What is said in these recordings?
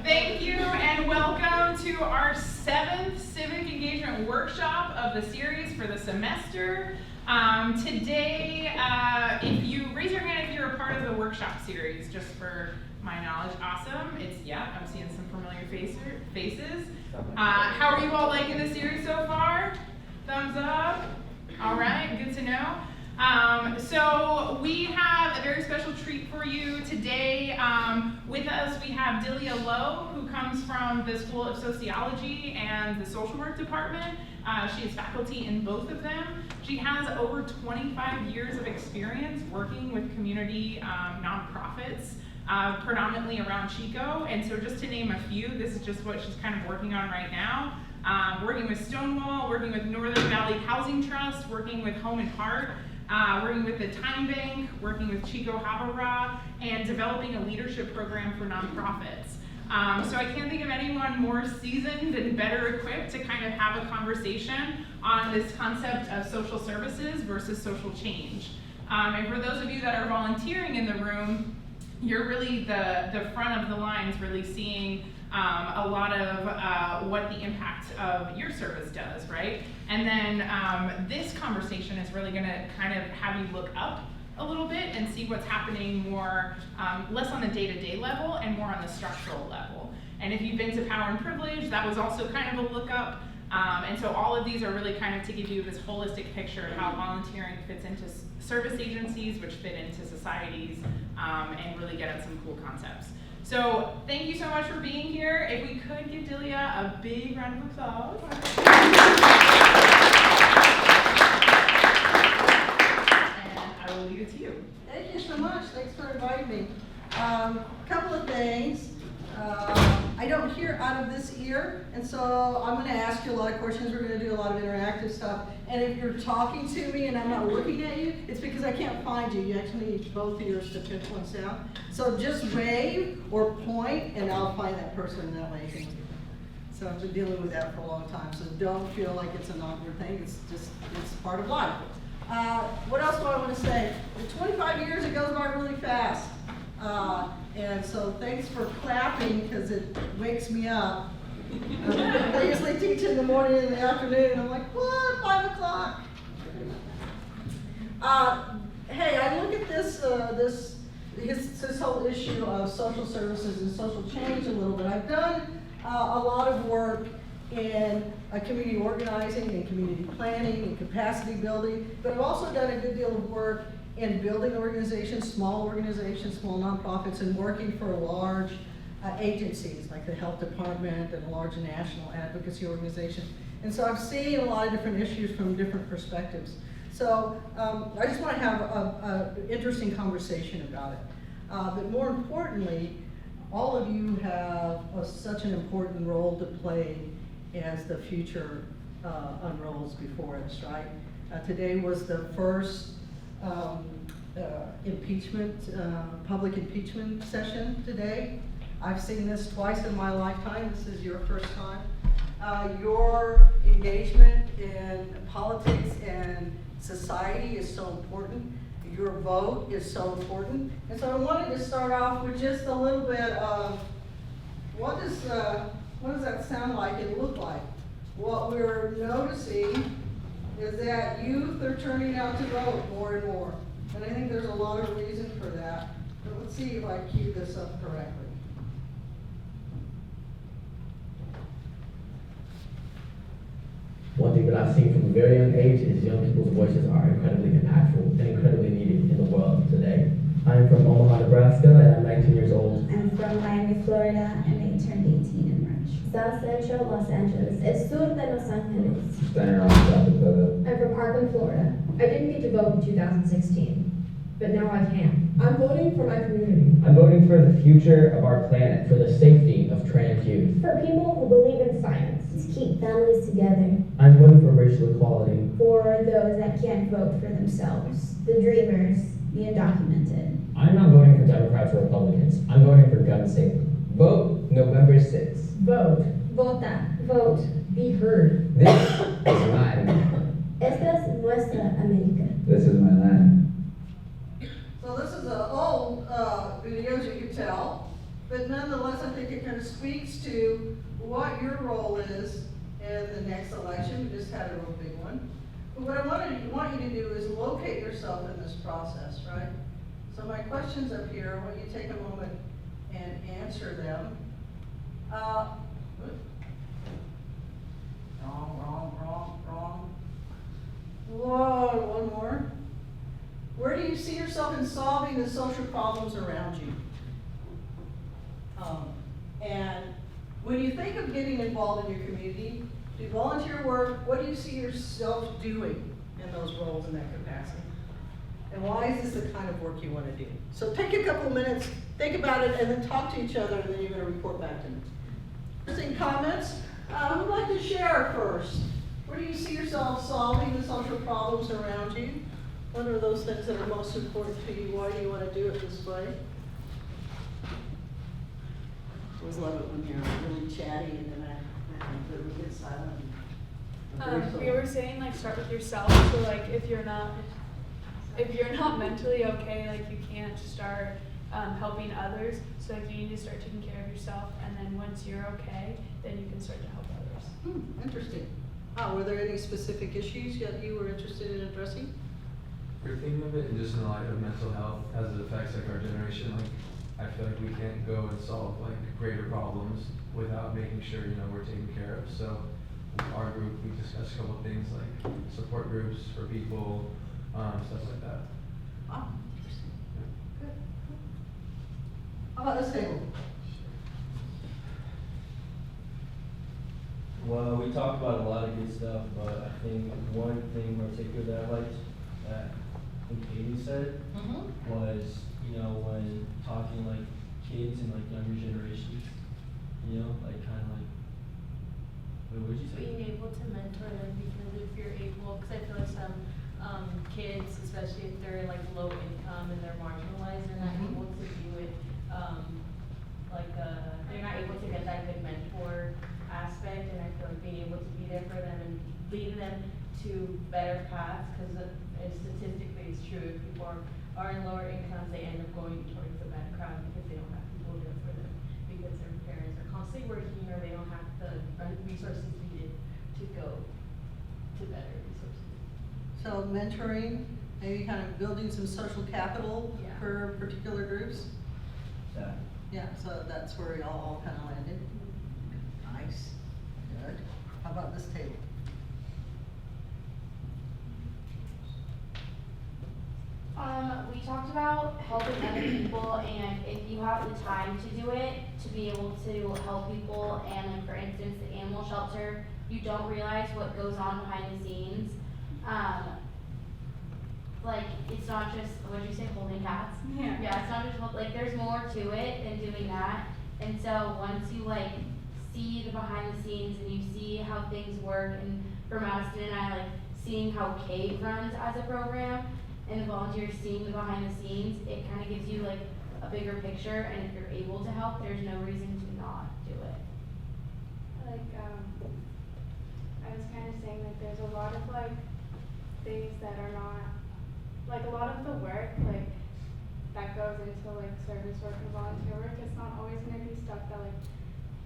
Thank you and welcome to our 7th Civic Engagement Workshop of the series for the semester. Today, if you raise your hand if you're a part of the workshop series, just for my knowledge, awesome. I'm seeing some familiar faces. How are you all liking the series so far? Thumbs up. All right, good to know. So we have a very special treat for you today. With us we have Dilia Lowe, who comes from the School of Sociology and the Social Work Department. She is faculty in both of them. She has over 25 years of experience working with community nonprofits, predominantly around Chico. And so just to name a few, this is just what she's kind of working on right now. Working with Stonewall, working with Northern Valley Housing Trust, working with Home and Heart, working with the Time Bank, working with Chico Havara, and developing a leadership program for nonprofits. So I can't think of anyone more seasoned and better equipped to kind of have a conversation on this concept of social services versus social change. And for those of you that are volunteering in the room, you're really the front of the lines, really seeing a lot of what the impact of your service does, right? And then this conversation is really gonna kind of have you look up a little bit and see what's happening more, less on the day-to-day level and more on the structural level. And if you've been to Power and Privilege, that was also kind of a look up. And so all of these are really kind of to give you this holistic picture of how volunteering fits into service agencies, which fit into societies, and really get at some cool concepts. So thank you so much for being here. If we could give Dilia a big round of applause. And I will leave it to you. Thank you so much. Thanks for inviting me. Couple of things. I don't hear out of this ear, and so I'm going to ask you a lot of questions. We're going to do a lot of interactive stuff. And if you're talking to me and I'm not looking at you, it's because I can't find you. You actually need both ears to pinch one sound. So just wave or point, and I'll find that person that way. So I've been dealing with that for a long time. So don't feel like it's an awkward thing. It's part of life. What else do I want to say? In 25 years, it goes by really fast. And so thanks for clapping, because it wakes me up. I usually teach in the morning and in the afternoon, and I'm like, what, 5 o'clock? Hey, I look at this whole issue of social services and social change a little bit. I've done a lot of work in community organizing and community planning and capacity building, but I've also done a good deal of work in building organizations, small nonprofits, and working for large agencies like the health department and large national advocacy organizations. And so I've seen a lot of different issues from different perspectives. So I just want to have an interesting conversation about it. But more importantly, all of you have such an important role to play as the future unrolls before us, right? Today was the first public impeachment session today. I've seen this twice in my lifetime. This is your first time. Your engagement in politics and society is so important. Your vote is so important. And so I wanted to start off with just a little bit of what does that sound like and look like? What we're noticing is that youth are turning out to vote more and more. And I think there's a lot of reason for that. But let's see if I cue this up correctly. One thing that I've seen from a very young age is young people's voices are incredibly impactful and incredibly needed in the world today. I'm from Omaha, Nebraska, and I'm 19 years old. I'm from Miami, Florida, and I turned 18 in March. South Central Los Angeles, el sur de Los Angeles. Standing around South Dakota. I'm from Parkland, Florida. I didn't get to vote in 2016, but now I can. I'm voting for my community. I'm voting for the future of our planet, for the safety of trans youth. For people who believe in science. To keep families together. I'm voting for racial equality. For those that can't vote for themselves. The dreamers, the undocumented. I'm not voting for Democrats or Republicans. I'm voting for gun safety. Vote November 6th. Vote. Vota. Vote. Be heard. This is my America. Esta es nuestra América. This is my land. So this is an old video, as you can tell, but nonetheless, plus I think it kind of speaks to what your role is in the next election. We just had a real big one. But what I want you to do is locate yourself in this process, right? So my questions up here, I want you to take a moment and answer them. Wrong. Whoa, one more. Where do you see yourself in solving the social problems around you? And when you think of getting involved in your community, do volunteer work, what do you see yourself doing in those roles in that capacity? And why is this the kind of work you want to do? So take a couple minutes, think about it, and then talk to each other, and then you're going to report back to me. Interesting comments? Who'd like to share first? Where do you see yourself solving the social problems around you? What are those things that are most important to you? Why do you want to do it this way? I always love it when you're really chatty and then we get silent. We were saying like start with yourself. So like if you're not mentally okay, like you can't start helping others. So like you need to start taking care of yourself, and then once you're okay, then you can start to help others. Interesting. Were there any specific issues that you were interested in addressing? We're thinking of it just in the light of mental health as it affects like our generation. Like I feel like we can't go and solve like greater problems without making sure we're taken care of. So our group, we discussed a couple of things like support groups for people, stuff like that. Wow, interesting. Good. How about this table? Well, we talked about a lot of good stuff, but I think one thing in particular that I liked that I think Katie said was, when talking like kids and like younger generations, like kind of like, wait, what did you say? Being able to mentor them, because if you're able, because I feel like some kids, especially if they're like low income and they're marginalized, they're not able to do it, they're not able to get that good mentor aspect, and I feel like being able to be there for them and lead them to better paths, because statistically it's true, if people are in lower incomes, they end up going towards the bad crowd because they don't have people there for them, because their parents are constantly working or they don't have the resources needed to go to better resources. So mentoring, maybe kind of building some social capital for particular groups? Yeah. Yeah, so that's where we all kind of landed. Nice, good. How about this table? We talked about helping other people, and if you have the time to do it, to be able to help people, and like for instance, the animal shelter, you don't realize what goes on behind the scenes. Like, it's not just, what did you say, holding cats? Yeah, it's not just, like, there's more to it than doing that. And so once you like see the behind the scenes and you see how things work, and for Madison and I, like seeing how Kate runs as a program and the volunteers seeing the behind the scenes, it kind of gives you like a bigger picture, and if you're able to help, there's no reason to not do it. Like I was kind of saying that there's a lot of like things that are not, like a lot of the work like that goes into like service work and volunteer work, it's not always going to be stuff that like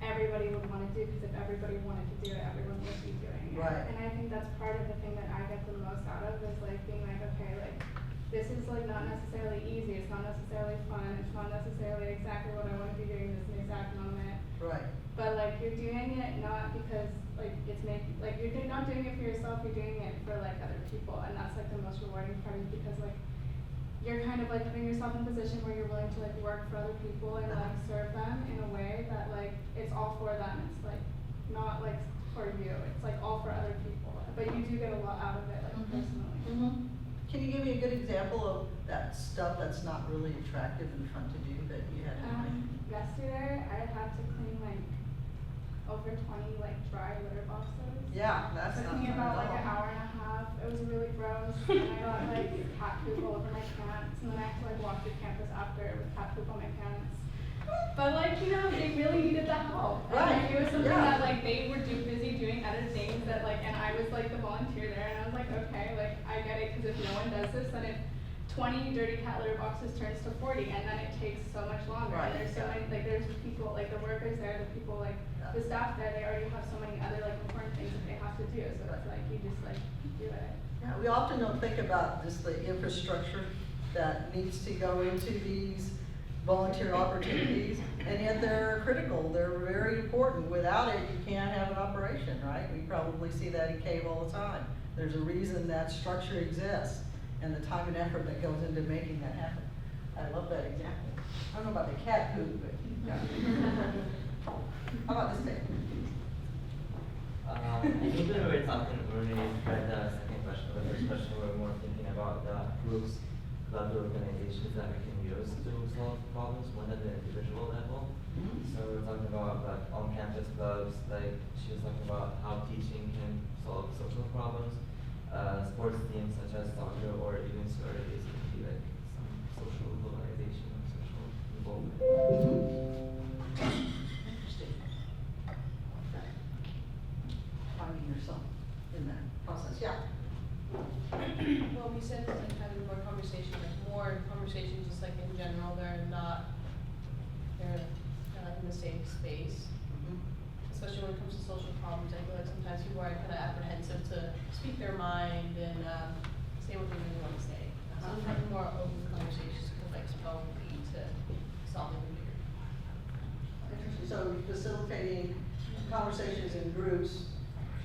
everybody would want to do, because if everybody wanted to do it, everyone would be doing it. Right. And I think that's part of the thing that I get the most out of, is like being like, okay, like this is like not necessarily easy, it's not necessarily fun, it's not necessarily exactly what I want to be doing this exact moment. Right. But like you're doing it not because like you're not doing it for yourself, you're doing it for like other people, and that's like the most rewarding part, is because like you're kind of like putting yourself in a position where you're willing to like work for other people and like serve them in a way that like it's all for them. It's like not like for you. It's like all for other people. But you do get a lot out of it, like personally. Can you give me a good example of that stuff that's not really attractive and fun to do that you had to do? Yesterday I had to clean like over 20 like dry litter boxes. Yeah, that's It not took me fun about at like an all. hour and a half. It was really gross, and I got like cat poop all over my pants, and then I had to like walk through campus after with cat poop on my pants. But like, they really needed the help. And Right. like, it was something Yeah. that like they were too busy doing other things that like, and I was like the volunteer there, and I was like, okay, like I get it, because if no one does this, then it 20 dirty cat litter boxes turns to 40, and then it takes so much longer. Right. And there's so many, like, there's people, like, the workers there, the people, like, the staff there, they already have so many other, like, important things that they have to do, so it's like, you just, like, do it. Yeah, we often don't think about just the infrastructure that needs to go into these volunteer opportunities, and yet they're critical, they're very important. Without it, you can't have an operation, right? We probably see that in CAVE all the time. There's a reason that structure exists, and the time and effort that goes into making that happen. I love that example. I don't know about the cat poop, but yeah. How about this thing? I think when we were talking, when we read the second question, or the first question, we were more thinking about the groups, collaborative organizations that we can use to solve problems more than the individual level. So we were talking about like on-campus clubs, like she was talking about how teaching can solve social problems. Sports teams such as soccer or even sororities could be like some social mobilization or social involvement. Interesting. Okay. Finding yourself in that process, yeah. Well, we said like having more conversation, like more conversations, just like in general, they're like in the same space. Especially when it comes to social problems, I feel like sometimes people are kind of apprehensive to speak their mind and say what they really want to say. So having more open conversations could like spell lead to solving the bigger. Interesting. So facilitating conversations in groups,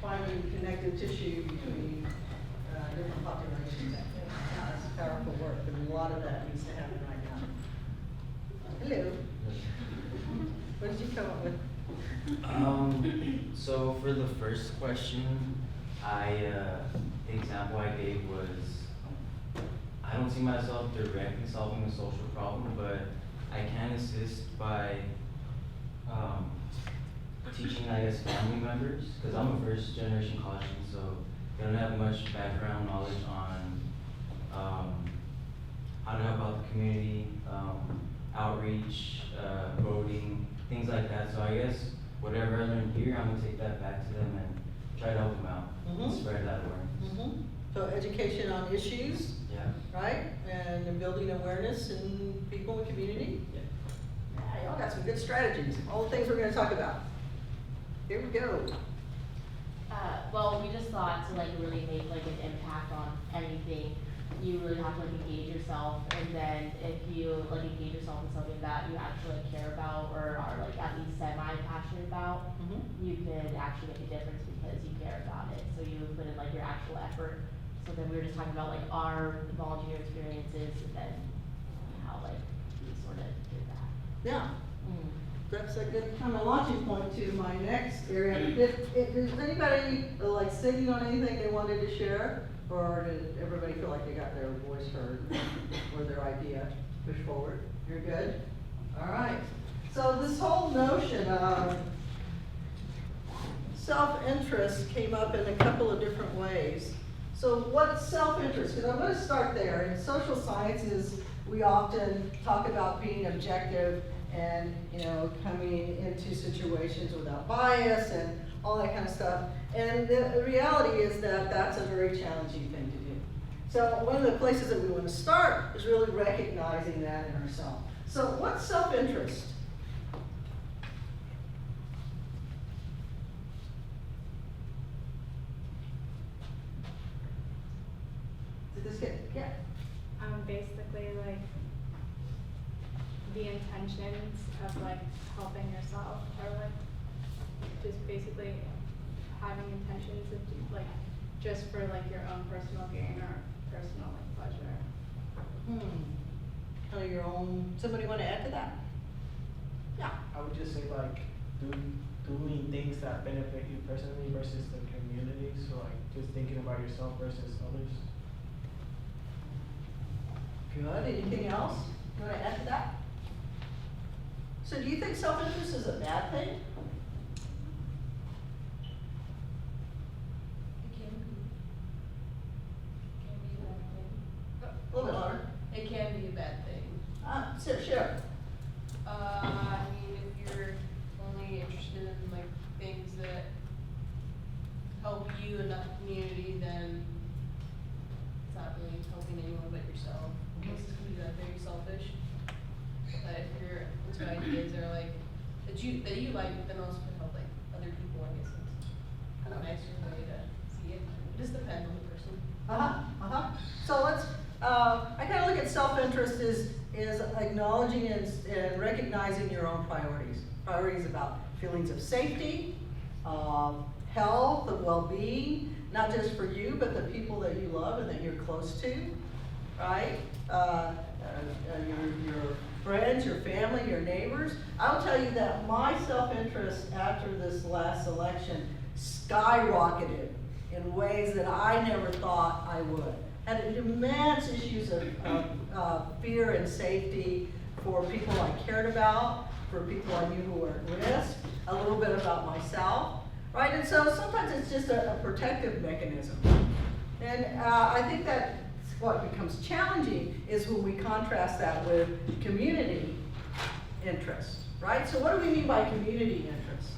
finding connective tissue between different populations. That's powerful work, and a lot of that needs to happen right now. Hello. What did you come up with? So for the first question, the example I gave was, I don't see myself directly solving a social problem, but I can assist by teaching, I guess, family members, because I'm a first generation Caucasian, so they don't have much background knowledge on how to help out the community, outreach, voting, things like that. So I guess whatever I learn here, I'm gonna take that back to them and try to help them out and spread that awareness. So education on issues, Yeah. right? And building awareness in people and community. Yeah, y'all got some good strategies, all the things we're gonna talk about. Here we go. Well, we just thought to like really make like an impact on anything, you really have to like engage yourself, and then if you like engage yourself in something that you actually like, care about or are like at least semi-passionate about, you could actually make a difference because you care about it. So you put in like your actual effort. So then we were just talking about like our volunteer experiences and then how like we sort of did that. Yeah. That's a good kind of launching point to my next area. Is anybody like sitting on anything they wanted to share? Or did everybody feel like they got their voice heard or their idea pushed forward? You're good? All right. So this whole notion of self-interest came up in a couple of different ways. So what's self-interest? Because I'm going to start there. In social sciences, we often talk about being objective and, you know, coming into situations without bias and all that kind of stuff. And the reality is that that's a very challenging thing to do. So one of the places that we want to start is really recognizing that in ourselves. So what's self-interest? Did this get, yeah? Basically like the intentions of like helping yourself, or like just basically having intentions of like just for like your own personal gain or personal like pleasure. Kind of your own, somebody want to add to that? Yeah. I would just say like doing things that benefit you personally versus the community. So like just thinking about yourself versus others. Good. Anything else you want to add to that? So do you think self-interest is a bad thing? It can be. It can be a bad thing. A little bit louder. It can be a bad thing. Sure. I mean, if you're only interested in like things that help you and not the community, then it's not really helping anyone but yourself. selfish. That if you're into ideas that are like, that you like, then also can help like other people, I guess it's kind of a nicer way to see it. It just depends on the person. So let's, I kind of look at self-interest is acknowledging and recognizing your own priorities. Priorities about feelings of safety, health, of well-being, not just for you, but the people that you love and that you're close to, right? Your friends, your family, your neighbors. I'll tell you that my self-interest after this last election skyrocketed in ways that I never thought I would. Had immense issues of fear and safety for people I cared about, for people I knew who were at risk, a little bit about myself, right? And so sometimes it's just a protective mechanism. And I think that what becomes challenging is when we contrast that with community interest, right? So what do we mean by community interest?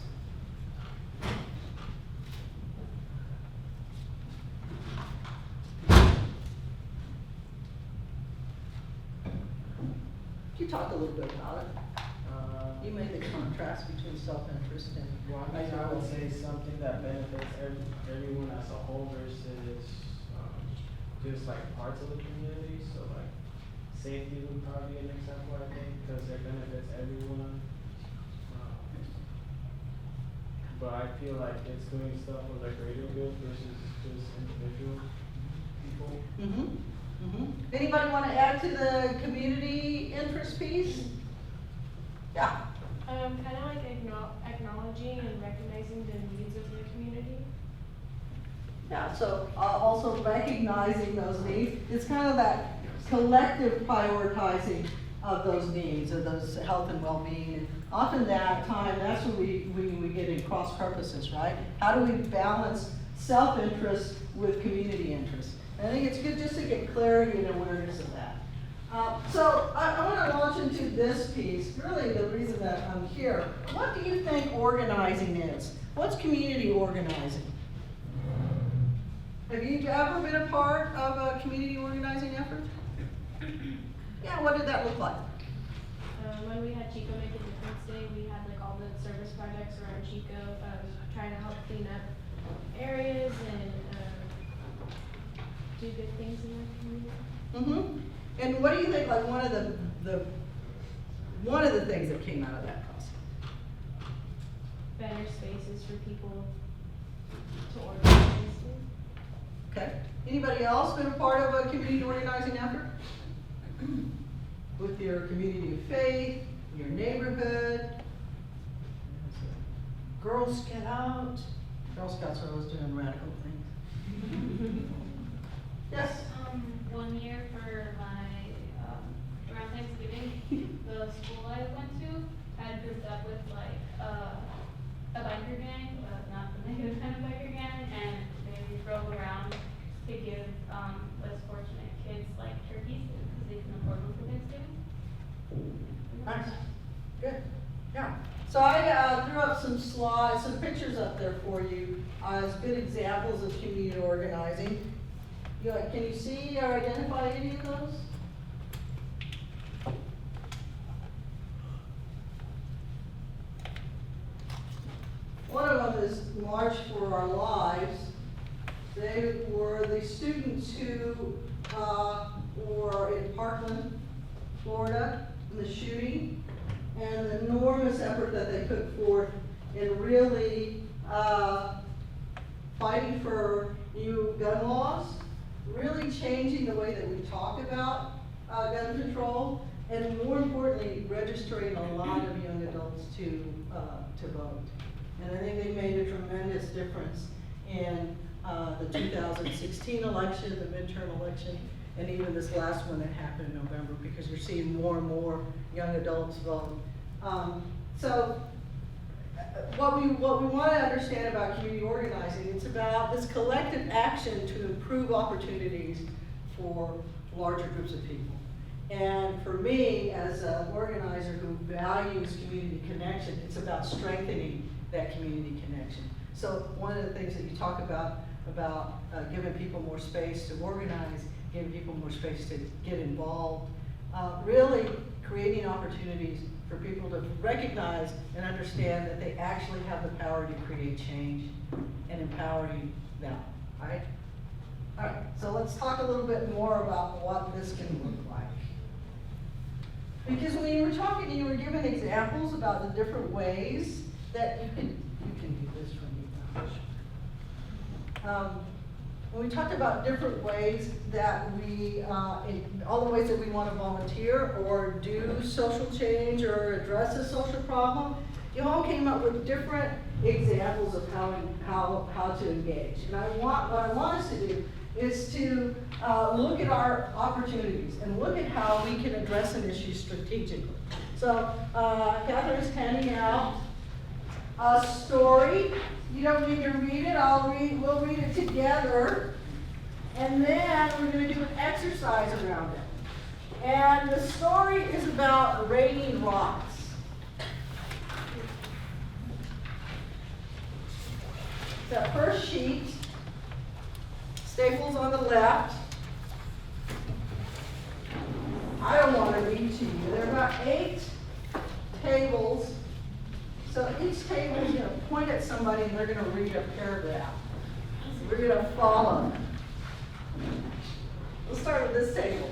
You talk a little bit about it. You made the contrast between self-interest and. Well, I think I would say something that benefits everyone as a whole versus just like parts of the community. So like safety would probably be an example, I think, because it benefits everyone. But I feel like it's doing stuff for the greater good versus just individual people. Anybody want to add to the community interest piece? Yeah. Kind of like acknowledging and recognizing the needs of the community. Yeah, so also recognizing those needs. It's kind of that collective prioritizing of those needs, of those health and well-being. And often that's when we get in cross purposes, right? How do we balance self-interest with community interest? And I think it's good just to get clarity and awareness of that. So I want to launch into this piece, really the reason that I'm here. What do you think organizing is? What's community organizing? Have you ever been a part of a community organizing effort? Yeah, what did that look like? When we had Chico Make a Difference Day, we had like all the service projects around Chico, trying to help clean up areas and do good things in our community. And what do you think, like one of the things that came out of that process? Better spaces for people to organize. Okay. Anybody else been a part of a community organizing effort? With your community of faith, your neighborhood, Girl Scout. Girl Scouts are always doing radical things. Yes? 1 year for my, around Thanksgiving, the school I went to had grouped up with like, a biker gang, not the negative kind of biker gang, and they drove around to give, less fortunate kids like turkeys, because they can afford them for Thanksgiving. Nice. Good. Yeah. So I threw up some slides, some pictures up there for you as good examples of community organizing. Can you see or identify any of those? One of them is March for Our Lives. They were the students who were in Parkland, Florida, in the shooting, and the enormous effort that they put forth in really fighting for new gun laws, really changing the way that we talk about gun control, and more importantly, registering a lot of young adults to vote. And I think they made a tremendous difference in the 2016 election, the midterm election, and even this last one that happened in November, because you're seeing more and more young adults vote. So what we want to understand about community organizing, it's about this collective action to improve opportunities for larger groups of people. And for me, as an organizer who values community connection, it's about strengthening that community connection. So one of the things that you talk about giving people more space to organize, giving people more space to get involved, really for people to recognize and understand that they actually have the power to create change and empowering them, right? All right, so let's talk a little bit more about what this can look like. Because when you were talking, you were given examples about the different ways that you can do this for me. When we talked about different ways that we, all the ways that we want to volunteer or do social change or address a social problem, you all came up with different examples of how to engage. And what I want us to do is to look at our opportunities and look at how we can address an issue strategically. So Catherine's handing out a story. You don't need to read it. We'll read it together. And then we're going to do an exercise around it. And the story is about raining rocks. That first sheet, Staples on the left. I don't want to read to you. There are about 8 tables. So each table is going to point at somebody and they're going to read a paragraph. We're going to follow them. We'll start with this table.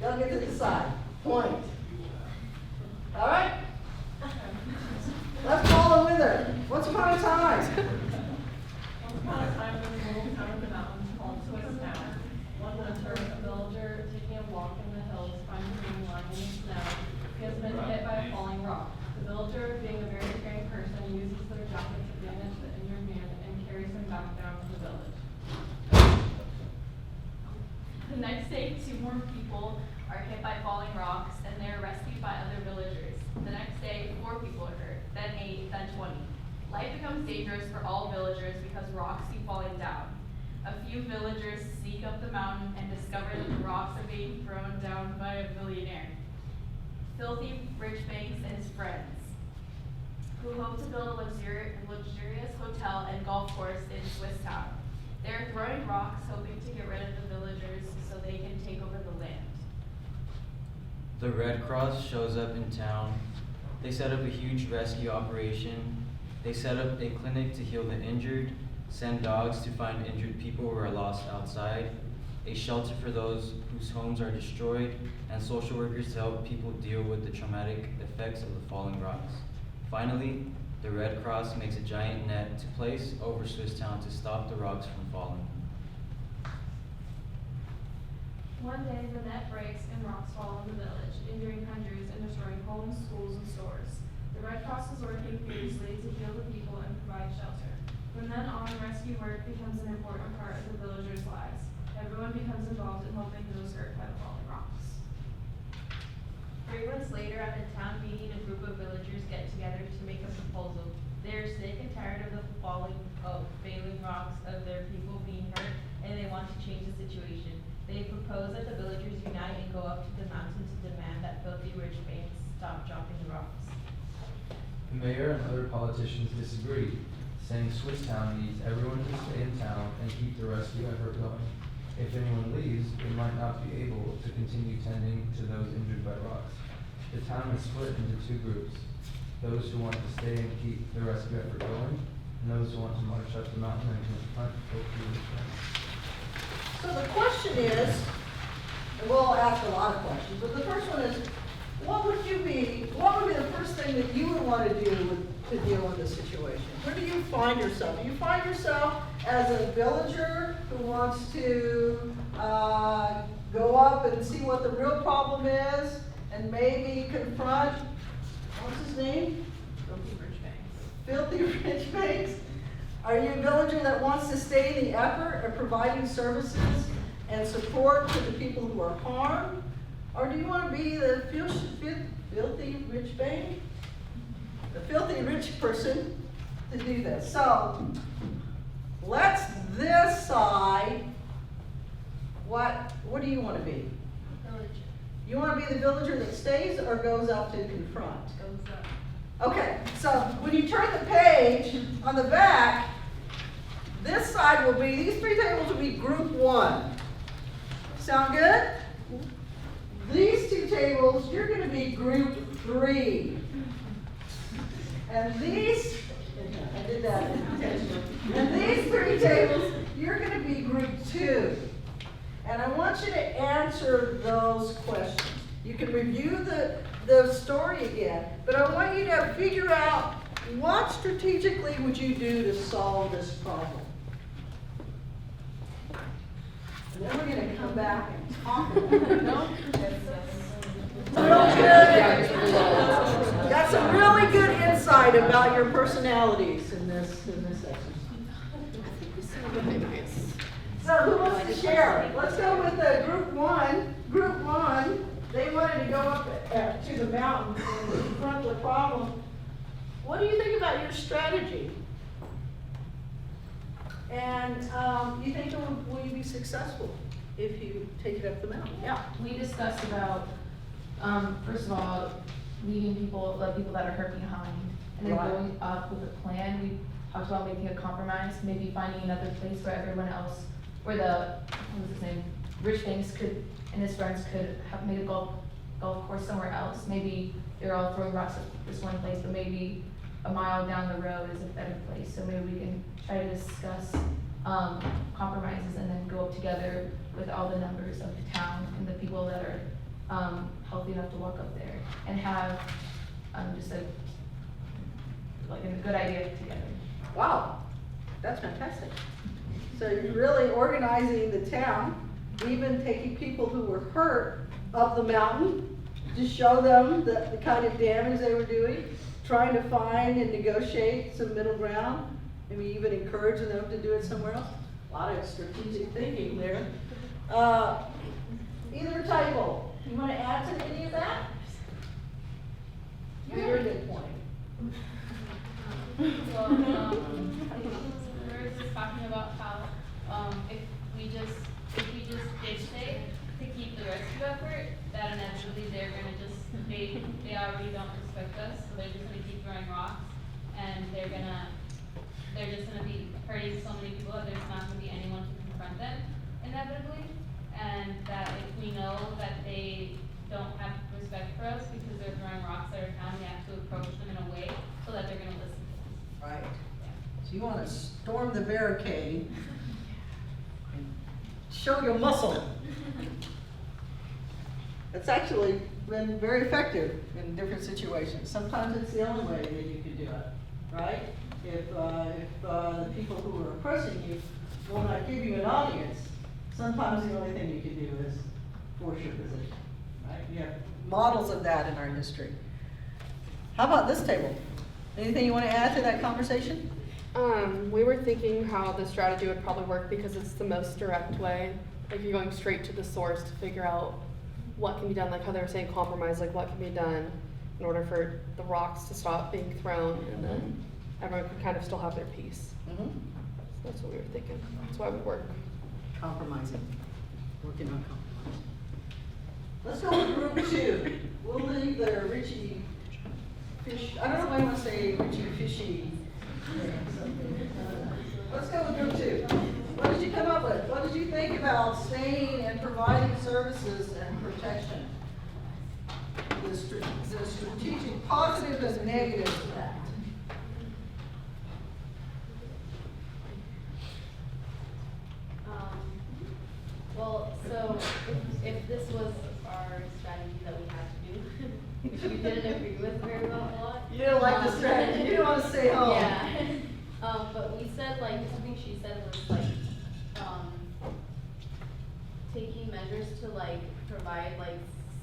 Y'all get to decide. Point. All right? Let's follow with her. Once upon a time. Once upon a time, there was a little town in the mountains called Swiss Town. One winter, a villager taking a walk in the hills finds a ring lying in the snow. He has been hit by a falling rock. The villager, being a very caring person, uses their jacket to bandage the injured man and carries him back down to the village. The next day, 2 more people are hit by falling rocks and they are rescued by other villagers. The next day, 4 people are hurt, then 8, then 20. Life becomes dangerous for all villagers because rocks keep falling down. A few villagers sneak up the mountain and discover that the rocks are being thrown down by a billionaire. Filthy Rich Banks and his friends, who hope to build a luxurious hotel and golf course in Swiss Town. They are throwing rocks, hoping to get rid of the villagers so they can take over the land. The Red Cross shows up in town. They set up a huge rescue operation. They set up a clinic to heal the injured, send dogs to find injured people who are lost outside, a shelter for those whose homes are destroyed, and social workers to help people deal with the traumatic effects of the falling rocks. Finally, the Red Cross makes a giant net to place over Swiss Town to stop the rocks from falling. One day, the net breaks and rocks fall in the village, injuring hundreds and destroying homes, schools, and stores. The Red Cross is working furiously to heal the people and provide shelter. From then on, rescue work becomes an important part of the villagers' lives. Everyone becomes involved in helping those hurt by the falling rocks. 3 months later, at the town meeting, a group of villagers get together to make a proposal. They are sick and tired of the failing rocks of their people being hurt, and they want to change the situation. They propose that the villagers unite and go up to the mountain to demand that filthy rich banks stop dropping the rocks. The mayor and other politicians disagree, saying Swiss Town needs everyone to stay in town and keep the rescue effort going. If anyone leaves, they might not be able to continue tending to those injured by rocks. The town is split into 2 groups, those who want to stay and keep the rescue effort going, and those who want to march up the mountain and confront filthy rich banks. So the question is, and we'll ask a lot of questions, but the first one is, what would be the first thing that you would want to do to deal with this situation? Where do you find yourself? Do you find yourself as a villager who wants to go up and see what the real problem is and maybe confront, what's his name? Filthy Rich Banks. Filthy Rich Banks? Are you a villager that wants to stay in the effort of providing services and support to the people who are harmed? Or do you want to be the filthy rich bank? The filthy rich person to do this. So let's decide what do you want to be? Villager. You want to be the villager that stays or goes up to confront? Goes up. Okay, so when you turn the page on the back, this side will be, these 3 tables will be group 1. Sound good? These 2 tables tables, you're gonna be group 3. And these, I did that intentionally. And these 3 tables, you're gonna be group 2. And I want you to answer those questions. You can review the story again, but I want you to figure out what strategically would you do to solve this problem. And then we're gonna come back and talk about it. Real good. Got some really good insight about your personalities in this section. So who wants to share? Let's go with group 1. Group 1, they wanted to go up to the mountain and confront the problem. What do you think about your strategy? And you think will you be successful if you take it up the mountain? Yeah. We discussed about, first of all, leaving people, the people that are hurt behind, and then going up with a plan. We talked about making a compromise, maybe finding another place where everyone else, where what was his name, Rich Banks could, and his friends could have made a golf course somewhere else. Maybe they're all throwing rocks at this one place, but maybe a mile down the road is a better place. So maybe we can try to discuss compromises and then go up together with all the members of the town and the people that are healthy enough to walk up there and have just a good idea together. Wow, that's fantastic. So you're really organizing the town, even taking people who were hurt up the mountain to show them the kind of damage they were doing, trying to find and negotiate some middle ground, maybe even encouraging them to do it somewhere else. A lot of strategic thinking there. Either table, you want to add to any of that? Very good point. Well, we were just talking about how if we just ditch it to keep the rescue effort, that inevitably they're gonna they already don't respect us, so they're just gonna keep throwing rocks, and they're just gonna be hurting so many people that there's not gonna be anyone to confront them inevitably, and that if we know that they don't have respect for us because they're throwing rocks at our town, we have to approach them in a way so that they're gonna listen to us. Right. So you want to storm the barricade and show your muscle. It's actually been very effective in different situations. Sometimes it's the only way that you can do it, right? If the people who are oppressing you will not give you an audience, sometimes the only thing you can do is force your position, right? We have models of that in our history. How about this table? Anything you want to add to that conversation? We were thinking how the strategy would probably work because it's the most direct way. Like you're going straight to the source to figure out what can be done, like how they were saying compromise, like what can be done in order for the rocks to stop being thrown and then everyone could kind of still have their peace. So that's what we were thinking. That's why we work. Compromising. Working on compromise. Let's go with group 2. We'll leave the Richie Fish. I don't know why I want to say Richie Fishy. Let's go with group 2. What did you come up with? What did you think about staying and providing services and protection? The strategic positives and negatives of that. Well, so if this was our strategy that we had to do, which we didn't agree with very well a lot. You didn't like the strategy. You didn't want to stay home. Yeah. But we said something she said was taking measures to provide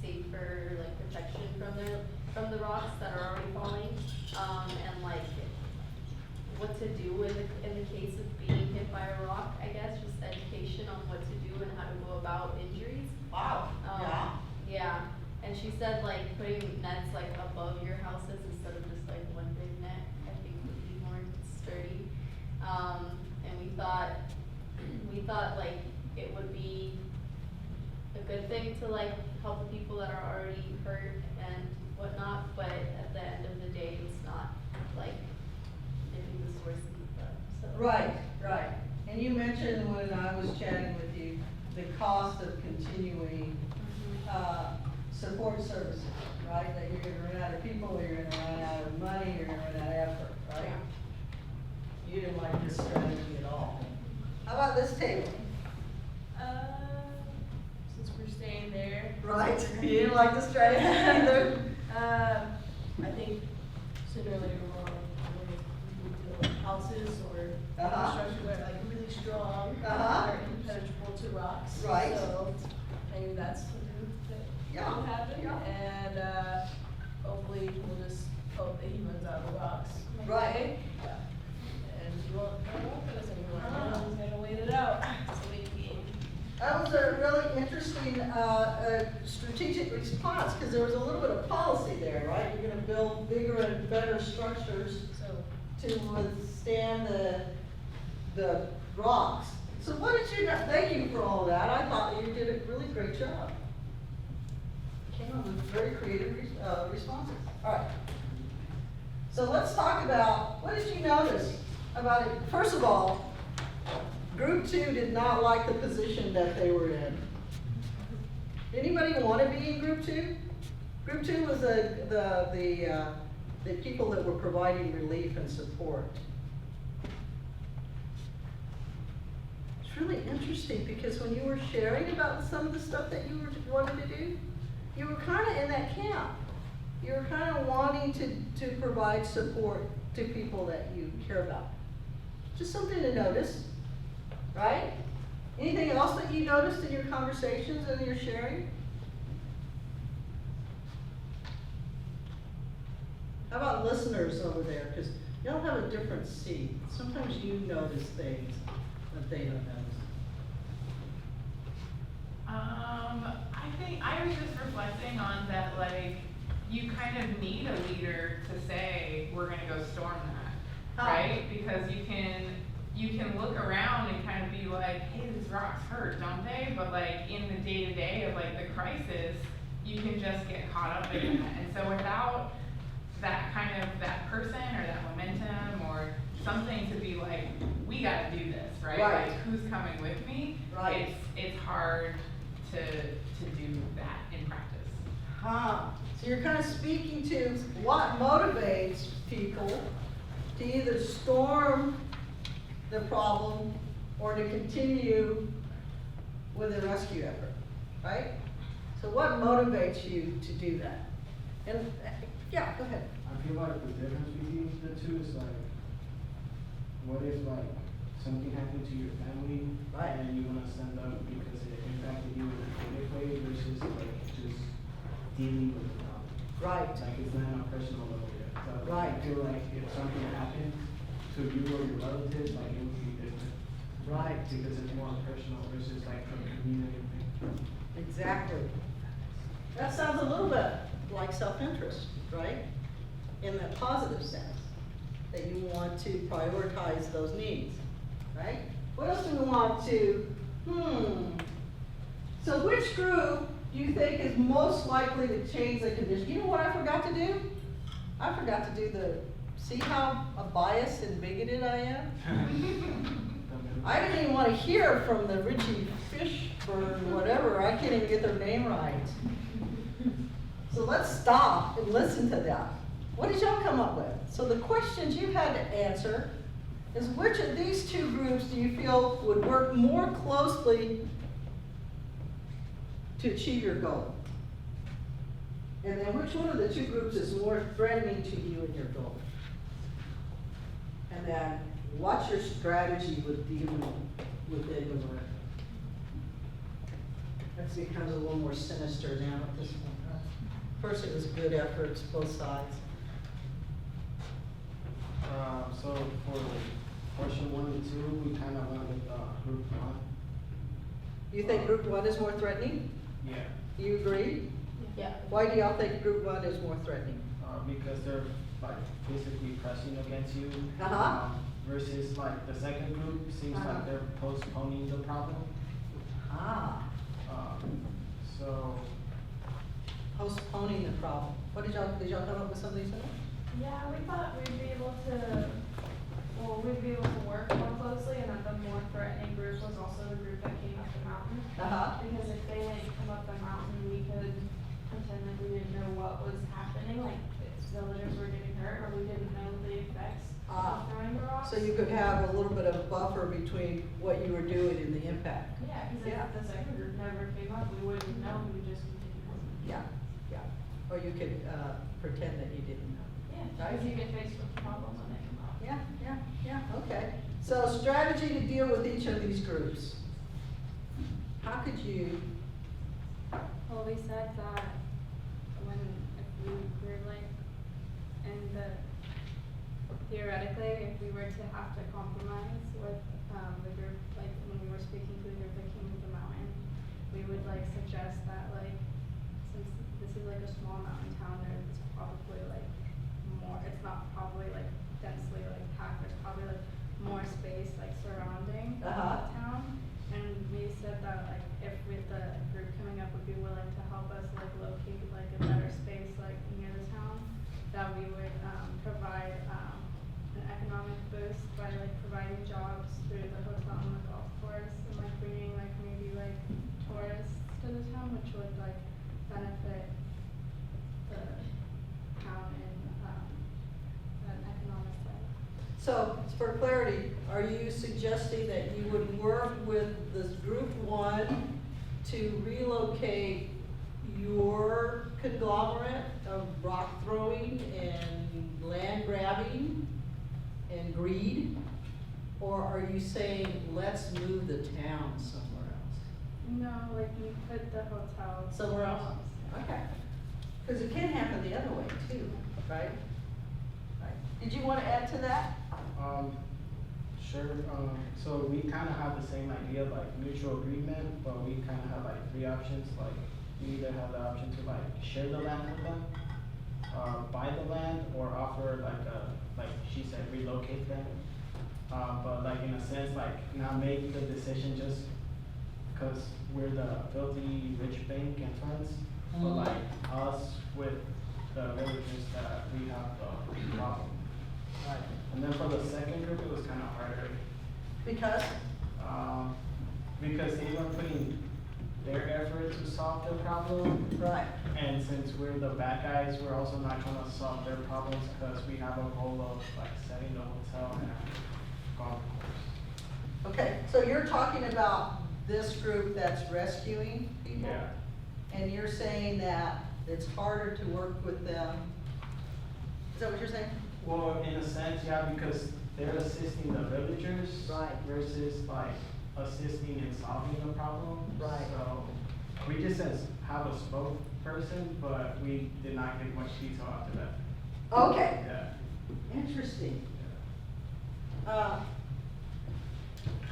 safer protection from the rocks that are already falling, and what to do in the case of being hit by a rock. I guess just education on what to do and how to go about injuries. Wow. Yeah. Yeah. And she said putting nets above your houses instead of just one big net, I think would be more sturdy. And we thought it would be a good thing to help the people that are already hurt and whatnot, but at the end of the day it's not maybe the source of them. So. Right. And you mentioned when I was chatting with you the cost of continuing. So support services, right? That you're gonna run out of people, or you're gonna run out of money, you're gonna run out of effort, right? You didn't like this strategy at all. How about this table? Since we're staying there. Right, you didn't like the strategy either? I think sooner or later we'll build houses or structures that are like really strong, are impenetrable to rocks. Right. So maybe that's something that will happen. And hopefully we'll just hope that he runs out of the rocks. Right. Yeah. And he won't put us anywhere. He's gonna wait it out. It's a waiting game. That was a really interesting strategic response, because there was a little bit of policy there, right? You're gonna build bigger and better structures to withstand the rocks. So what did you, thank you for all that. I thought you did a really great job. Came up with very creative responses. All right. So let's talk about, what did you notice about it? First of all, Group 2 did not like the position that they were in. Anybody want to be in Group 2? Group 2 was the people that were providing relief and support. It's really interesting, because when you were sharing about some of the stuff that you wanted to do, you were kind of in that camp. You were kind of wanting to provide support to people that you care about. Just something to notice. Right? Anything else that you noticed in your conversations and your sharing? How about listeners over there? Because y'all have a different seat. Sometimes you notice things that they don't notice. I think I was just reflecting on that, like, you kind of need a leader to say, we're gonna go storm that, right? Because you can look around and kind of be like, hey, these rocks hurt, don't they? But like in the day-to-day of like the crisis, you can just get caught up in that. And so without that kind of, that person or that momentum or something to be like, we gotta do this, right? Like, who's coming with me? Right. It's hard to do that in practice. So you're kind of speaking to what motivates people to either storm the problem or to continue with the rescue effort, right? So what motivates you to do that? And yeah, go ahead. I feel like the difference between the two is like, what if like something happened to your family and you want to stand up because it impacted you in a negative way versus like just dealing with the problem. Right. Like it's not on a personal level yet. So Right. I feel like if something happened to you or your relatives, like it would be different. Right. Because it's more personal versus like a community thing. Exactly. That sounds a little bit like self-interest, right? In the positive sense, that you want to prioritize those needs, right? What else do we want to, So which group do you think is most likely to change the condition? You know what I forgot to do? I forgot to do see how biased and bigoted I am? I didn't even want to hear from the Richie Fishburne, whatever, I can't even get their name right. So let's stop and listen to that. What did y'all come up with? So the questions you had to answer is, which of these two groups do you feel would work more closely to achieve your goal? And then which one of the two groups is more threatening to you and your goal? And then what's your strategy with dealing with it? That becomes a little more sinister now at this point. First it was good efforts, both sides. So for question 1 and 2, we kind of went with group 1. You think group 1 is more threatening? Yeah. You agree? Yeah. Why do y'all think group 1 is more threatening? Because they're like physically pressing against you. Versus like the second group seems like they're postponing the problem. So postponing the problem. What did y'all come up with something similar? Yeah, we thought we'd be able to work more closely, and that the more threatening group was also the group that came up the mountain. Because if they like come up the mountain, we could pretend like villagers were getting hurt, or we didn't know the effects of throwing the rocks. So you could have a little bit of buffer between what you were doing and the impact. Yeah, because Yeah. if the second group never came up, we wouldn't know, we would just continue. Yeah, yeah. Or you could, pretend that you didn't know. Yeah, Right. because you get faced with problems when they come up. Yeah, okay. So strategy to deal with each of these groups. How could you, Well, we said that if we were like, theoretically, if we were to have to compromise with, the group, like when we were speaking to the group that came to the mountain, we would like suggest that like, since this is like a small mountain town, there's probably like more, it's not probably like densely like packed, there's probably like more space like surrounding the town. And we said that like if with the group coming up would be willing to help us like locate like a better space like near the town, that we would provide an economic boost by like providing jobs through the hotel and the golf course, and like bringing like maybe like tourists to the town, which would like benefit the town in an economic way. so for clarity, are you suggesting that you would work with this group one to relocate your conglomerate of rock throwing and land grabbing and greed? Or are you saying, let's move the town somewhere else? No, like we put the hotel Somewhere else? Okay. Because it can happen the other way too, right? Right. Did you want to add to that? Sure, so we kind of have the same idea, like mutual agreement, but we kind of have like three options, like we either have the option to like share the land with them, buy the land, or offer like she said, relocate them. But like in a sense, like not make the decision just because we're the filthy rich bank and friends, but like us with the villagers that we have the problem. Right. And then for the second group, it was kind of harder. Because? Because they were putting their effort to solve the problem. Right. And since we're the bad guys, we're also not trying to solve their problems because we have a goal of like setting the hotel and golf course. Okay, so you're talking about this group that's rescuing people? Yeah. And you're saying that it's harder to work with them? Is that what you're saying? Well, in a sense, yeah, because they're assisting the villagers. Right. Versus like assisting in solving the problem. Right. So we just have a spokesperson, but we did not get much detail after that. Okay. Yeah. Interesting.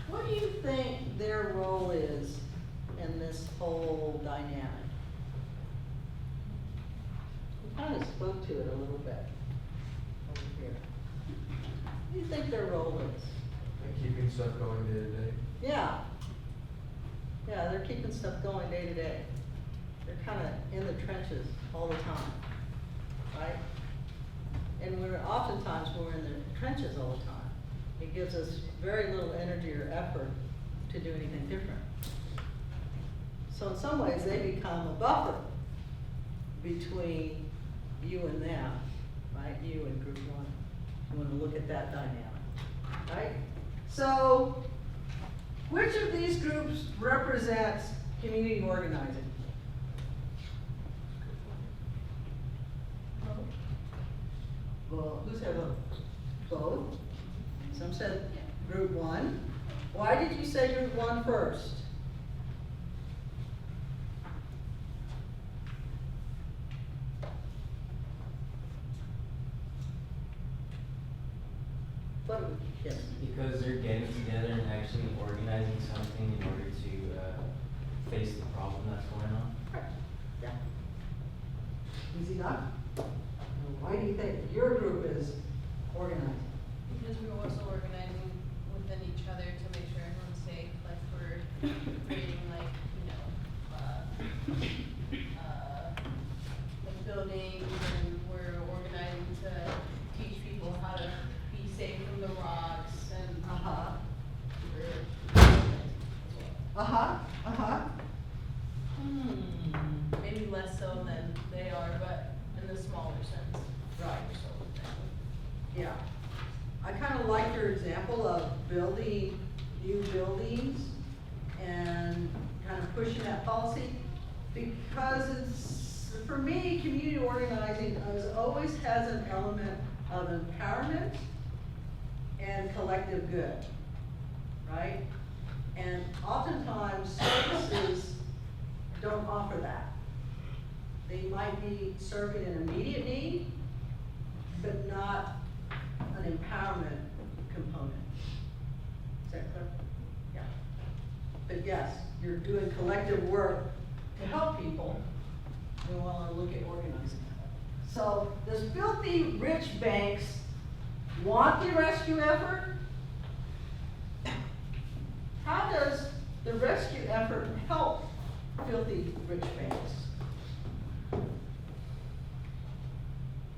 What do you think their role is in this whole dynamic? We kind of spoke to it a little bit over here. What do you think their role is? And keeping stuff going day to day. Yeah. Yeah, they're keeping stuff going day to day. They're kind of in the trenches all the time, right? And oftentimes when we're in the trenches all the time, it gives us very little energy or effort to do anything different. So in some ways, they become a buffer between you and them, right? You and group one. You want to look at that dynamic, right? So, which of these groups represents community organizing? Well, who said both? Some said group one. Why did you say group one first? Yes. Because they're getting together and actually organizing something in order to face the problem that's going on. Yeah. Easy enough? Why do you think your group is organizing? Because we're also organizing within each other to make sure everyone's safe, like we're creating like, like buildings, and we're organizing to teach people how to be safe from the rocks and. Maybe less so than they are, but in the smaller sense. Right. Yeah. I kind of like your example of building new buildings and kind of pushing that policy, because it's, for me, community organizing always has an element of empowerment and collective good, right? And oftentimes services don't offer that. They might be serving an immediate need, but not an empowerment component. Is that clear? Yeah. But yes, you're doing collective work to help people. We want to look at organizing. So does filthy rich banks want the rescue effort? How does the rescue effort help filthy rich banks?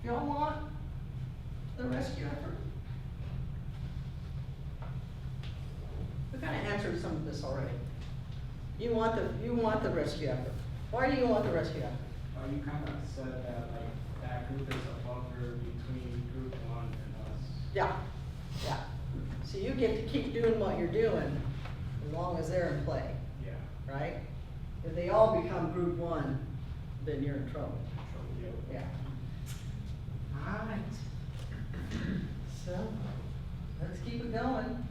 Y'all want the rescue effort? We kind of answered some of this already. You want the rescue effort. Why do you want the rescue effort? You kind of said that like that group is a buffer between group one and us. Yeah, yeah. So you get to keep doing what you're doing as long as they're in play. Yeah. Right? If they all become group one, then you're in trouble. Yeah. All right. So, let's keep it going.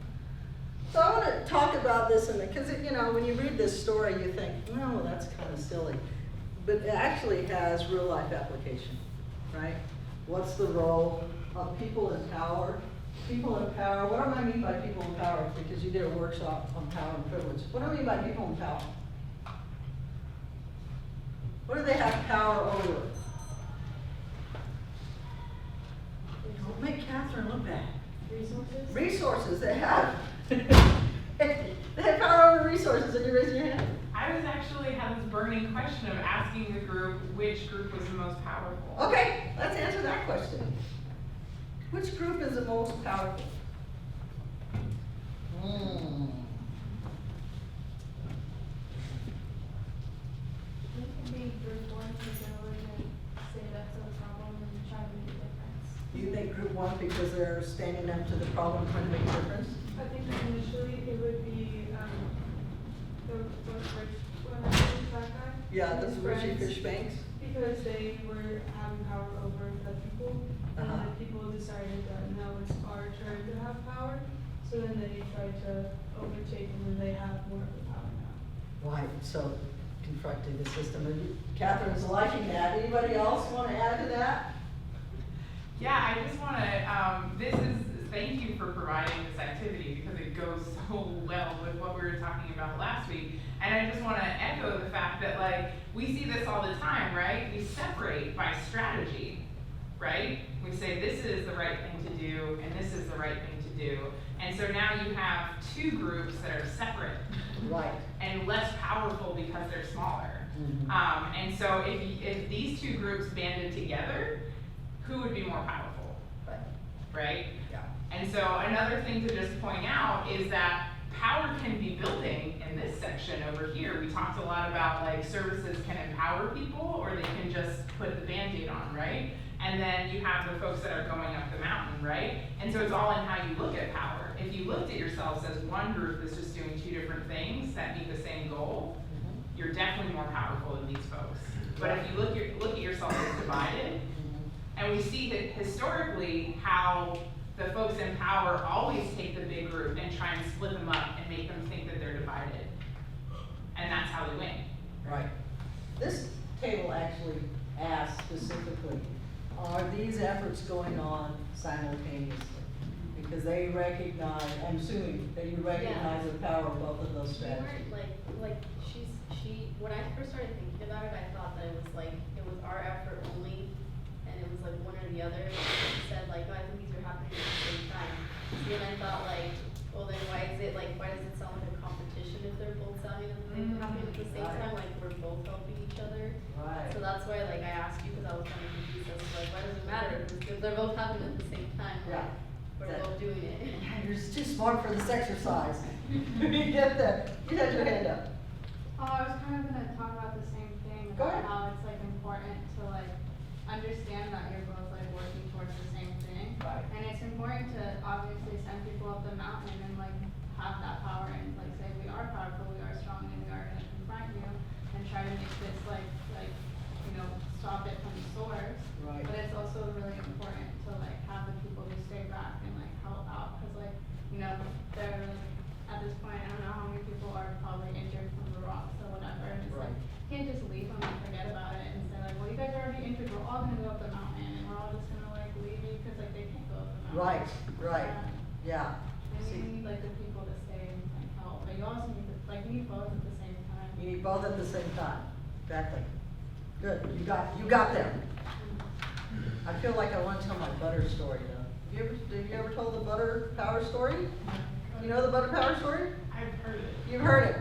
So I want to talk about this, because you know, when you read this story, you think, no, that's kind of silly. But it actually has real life application, right? What's the role of people in power? People in power, what do I mean by people in power? Because you did a workshop on power and privilege. What do I mean by people in power? What do they have power over? Don't make Catherine look bad. Resources? Resources they have. They have power over resources, and you raise your hand. I was actually had this burning question of asking the group which group was the most powerful. Okay, let's answer that question. Which group is the most powerful? It can be group one because they're willing to stand up to the problem and try to make a difference. You think group one because they're standing up to the problem, trying to make a difference? I think initially it would be, the first one, that guy. Yeah, his the Richie friends, Fish Banks. Because they were having power over the people, and the people decided that now it's our turn to have power, so then they tried to overtake and then they have more of the power now. Right, so confronting the system. And Catherine's liking that. Anybody else want to add to that? Yeah, I just want to, thank you for providing this activity because it goes so well with what we were talking about last week. And I just want to echo the fact that like, we see this all the time, right? We separate by strategy, right? We say this is the right thing to do and this is the right thing to do. And so now you have two groups that are separate. Right. And less powerful because they're smaller. Mm-hmm. And so if these two groups banded together, who would be more powerful? Right? Yeah. And so another thing to just point out is that power can be building in this section over here. We talked a lot about like services can empower people or they can just put the Band-Aid on, right? And then you have the folks that are going up the mountain, right? And so it's all in how you look at power. If you looked at yourselves as one group that's just doing two different things that meet the same goal, you're definitely more powerful than these folks. But if you look at yourself as divided, and we see that historically how the folks in power always take the big group and try and split them up and make them think that they're divided. And that's how they win. Right. This table actually asks specifically, are these efforts going on simultaneously? Because they recognize, I'm assuming that you recognize the power of both of those strategies. We weren't when I first started thinking about it, I thought that it was our effort only, and it was like one or the other. She said like, oh, I think these are happening at the same time. So then I thought like, well then why does it sound like a competition if they're both happening at the same time? Like we're both helping each other. Right. So that's why like I asked you because I was kind of confused as to like why does it matter if they're both happening at the same time? Like, we're both doing it. You're too smart for this exercise. You get that. You had your hand up. I was kind of gonna talk about the same thing Go ahead. about how it's like important to like understand that you're both like working towards the same thing. Right. And it's important to obviously send people up the mountain and like have that power and like say we are powerful, we are strong, and we are gonna confront you and try to make this like you know, stop it from the source. Right. But it's also really important to like have the people who stay back and like help out, cause like, you know, they're like, at this point, I don't know how many people are probably injured from the rocks or whatever, and it's like, you can't just leave them and forget about it and say like, well, you guys are already injured, we're all gonna go up the mountain, and we're all just gonna like leave you, cause like they can't go up the mountain. Right, yeah. And you need like the people to stay and like help, but you also need to, like, you need both at the same time. You need both at the same time, exactly. Good, you got there. I feel like I want to tell my butter story though. Have you ever told the butter power story? You know the butter power story? I've heard it. You've heard it.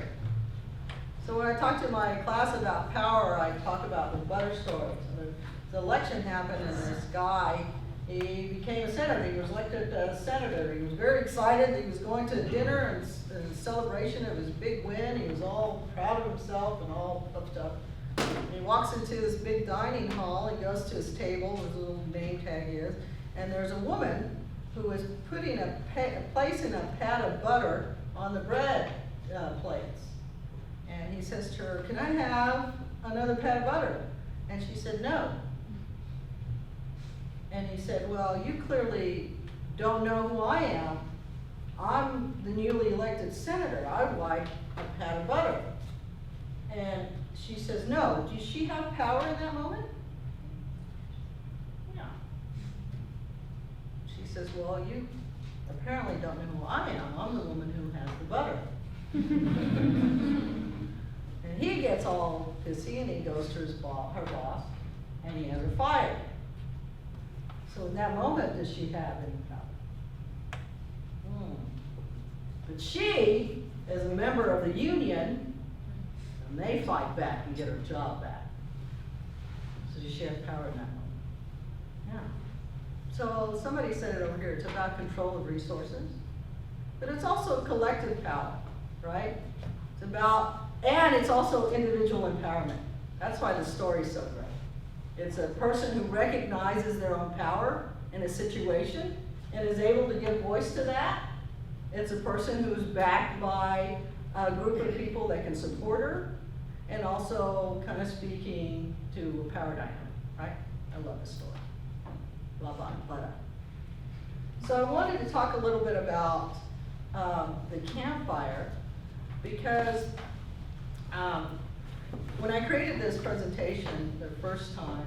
So when I talk to my class about power, I talk about the butter story. So the election happened and this guy, he became a senator. He was elected as senator. He was very excited. He was going to dinner in celebration of his big win. He was all proud of himself and all of stuff. He walks into this big dining hall. He goes to his table, where his little name tag is, and there's a woman who is putting placing a pat of butter on the bread plates. And he says to her, "Can I have another pat of butter?" And she said, "No." And he said, "Well, you clearly don't know who I am. I'm the newly elected senator. I would like a pat of butter." And she says, "No." Does she have power in that moment? Yeah. She says, "Well, you apparently don't know who I am. I'm the woman who has the butter." And he gets all pissy and he goes to her boss, and he has her fired. So in that moment, does she have any power? But she, as a member of the union, and they fight back and get her job back. So does she have power in that moment? Yeah. So somebody said it over here, it's about control of resources, but it's also collective power, right? It's about, and it's also individual empowerment. That's why the story's so great. It's a person who recognizes their own power in a situation and is able to give voice to that. It's a person who's backed by a group of people that can support her, and also kind of speaking to a power dynamic, right? I love this story. Blah, blah, blah. So I wanted to talk a little bit about the Campfire, because when I created this presentation the first time,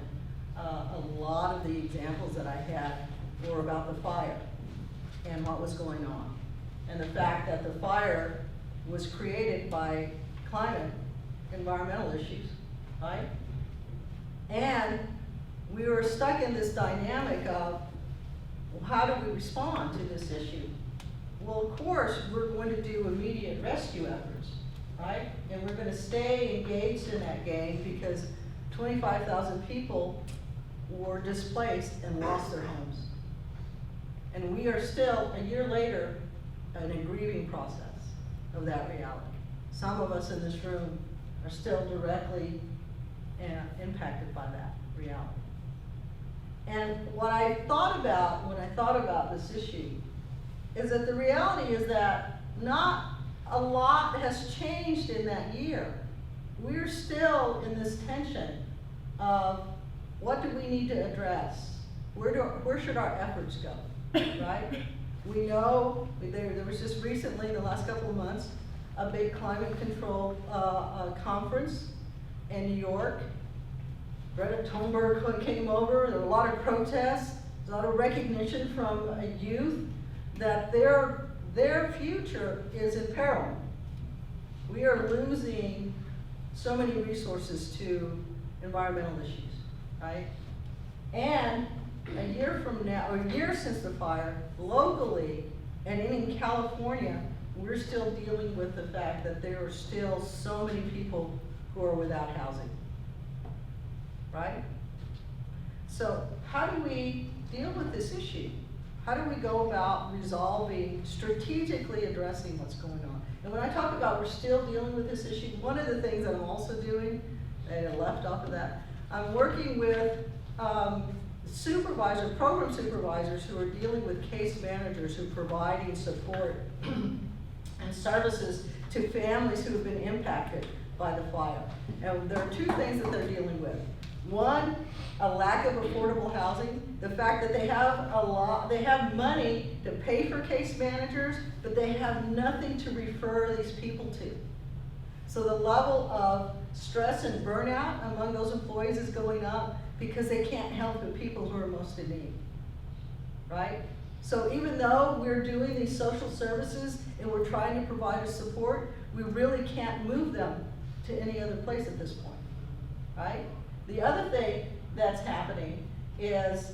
a lot of the examples that I had were about the fire and what was going on, and the fact that the fire was created by climate, environmental issues, right? And we were stuck in this dynamic of, well, how do we respond to this issue? Well, of course, we're going to do immediate rescue efforts, right? And we're going to stay engaged in that game because 25,000 people were displaced and lost their homes. And we are still, a year later, in a grieving process of that reality. Some of us in this room are still directly impacted by that reality. And what I thought about when I thought about this issue is that the reality is that not a lot has changed in that year. We're still in this tension of what do we need to address? Where should our efforts go, right? We know there was just recently, in the last couple of months, a big climate control conference in New York. Greta Thunberg came over, there were a lot of protests, a lot of recognition from youth that their future is in peril. We are losing so many resources to environmental issues, right? And a year from now, or a year since the fire, locally and in California, we're still dealing with the fact that there are still so many people who are without housing, right? So how do we deal with this issue? How do we go about resolving, strategically addressing what's going on? And when I talk about we're still dealing with this issue, one of the things that I'm also doing, and I left off of that, I'm working with supervisors, program supervisors who are dealing with case managers who are providing support and services to families who have been impacted by the fire. And there are two things that they're dealing with. One, a lack of affordable housing, the fact that they have money to pay for case managers, but they have nothing to refer these people to. So the level of stress and burnout among those employees is going up because they can't help the people who are most in need, right? So even though we're doing these social services and we're trying to provide a support, we really can't move them to any other place at this point, right? The other thing that's happening is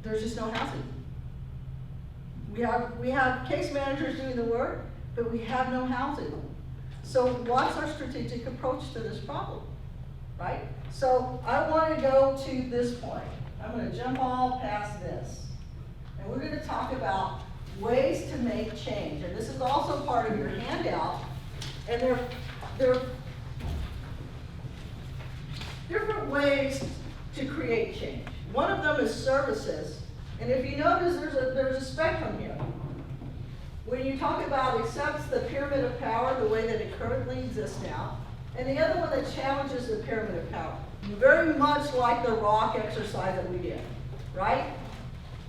there's just no housing. We have case managers doing the work, but we have no housing. So what's our strategic approach to this problem, right? So I want to go to this point. I'm going to jump all past this. And we're going to talk about ways to make change. And this is also part of your handout. And there are different ways to create change. One of them is services. And if you notice, there's a spectrum here. When you talk about accepts the pyramid of power the way that it currently exists now, and the other one that challenges the pyramid of power, very much like the rock exercise that we did, right?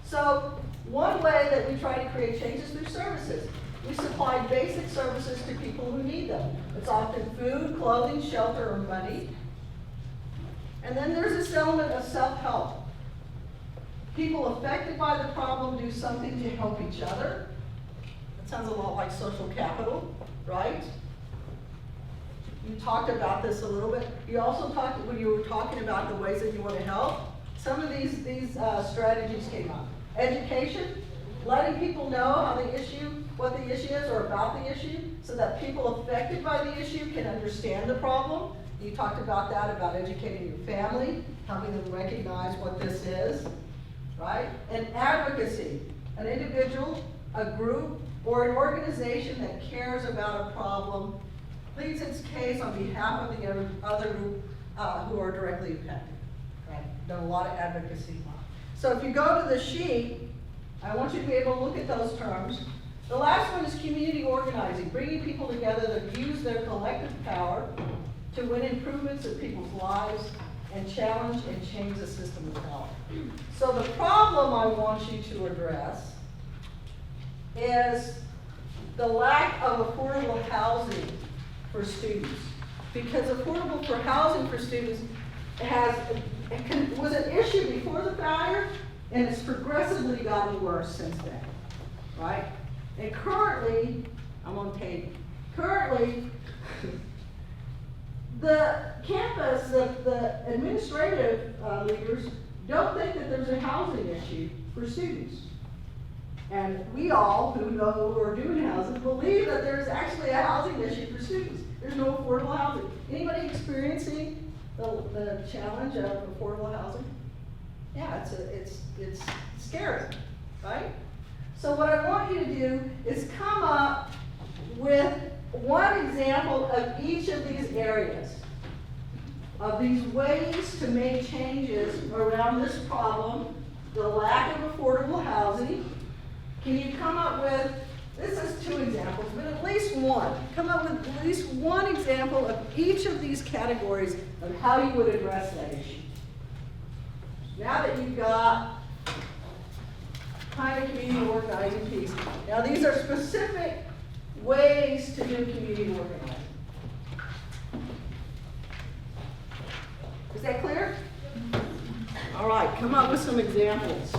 So one way that we try to create change is through services. We supply basic services to people who need them. It's often food, clothing, shelter, or money. And then there's this element of self-help. People affected by the problem do something to help each other. That sounds a lot like social capital, right? You talked about this a little bit. You also talked, when you were talking about the ways that you want to help, some of these strategies came up. Education, letting people know what the issue is or about the issue, so that people affected by the issue can understand the problem. You talked about that, about educating your family, helping them recognize what this is, right? And advocacy, an individual, a group, or an organization that cares about a problem, pleads its case on behalf of the other group who are directly impacted. Right? Done a lot of advocacy. So if you go to the sheet, I want you to be able to look at those terms. The last one is community organizing, bringing people together that use their collective power to win improvements in people's lives and challenge and change the system of power. So the problem I want you to address is the lack of affordable housing for students. Because affordable for housing for students was an issue before the fire, and it's progressively gotten worse since then, right? And currently, I'm on tape, the campus, the administrative leaders don't think that there's a housing issue for students. And we all who know who are doing housing believe that there's actually a housing issue for students. There's no affordable housing. Anybody experiencing the challenge of affordable housing? Yeah, it's scary, right? So what I want you to do is come up with one example of each of these areas, of these ways to make changes around this problem, the lack of affordable housing. Can you come up with, this is 2 examples, but at least one. Come up with at least one example of each of these categories of how you would address that issue. Now that you've got kind of community organizing piece. Now these are specific ways to do community organizing. Is that clear? All right, come up with some examples.